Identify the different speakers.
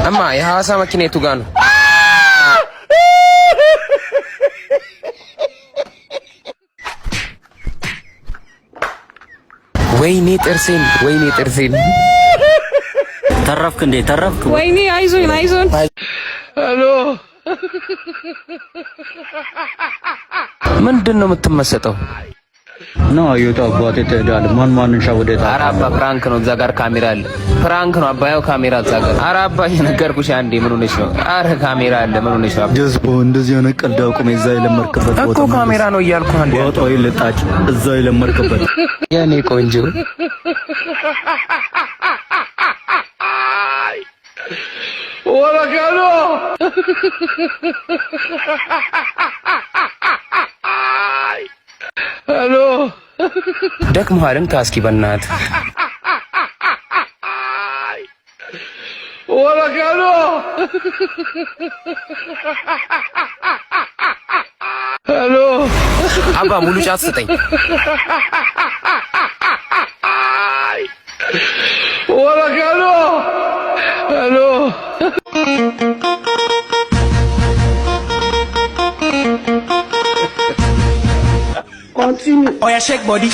Speaker 1: እማ የሐዋሳ መኪና የቱ ጋር ነው? ወይኔ ጥርሴን
Speaker 2: ተረፍክ እንዴ? ተረፍክ?
Speaker 3: ወይኔ አይዞን
Speaker 1: ሄሎ ምንድነው የምትመሰጠው?
Speaker 2: ነው አዩት አባቴ ተዳል ማን ሻወደታ።
Speaker 1: ኧረ አባ ፕራንክ ነው፣ እዛ ጋር ካሜራ አለ። ፕራንክ ነው አባዬው፣ ካሜራ እዛ ጋር። ኧረ አባ የነገርኩሽ አንዴ። ምን ሆነሽ ነው? ኧረ ካሜራ አለ። ምን ሆነሽ ነው?
Speaker 2: ጀስቦ እንደዚህ የሆነ ቀልድ አቁም። እዛ የለመርክበት ቦታ
Speaker 1: እኮ ካሜራ ነው እያልኩ አንዴ።
Speaker 2: ወጣው ይልጣጭ እዛ የለመርክበት
Speaker 1: የኔ ቆንጆ ወላካሎ ሄሎ ደክሞሃል? ካስኪ በእናትህ ወላካሎ ሄሎ አባ ሙሉ ጫት ስጠኝ። ወላካሎ ሄሎ
Speaker 4: Continue.
Speaker 5: Oh yeah, shake body.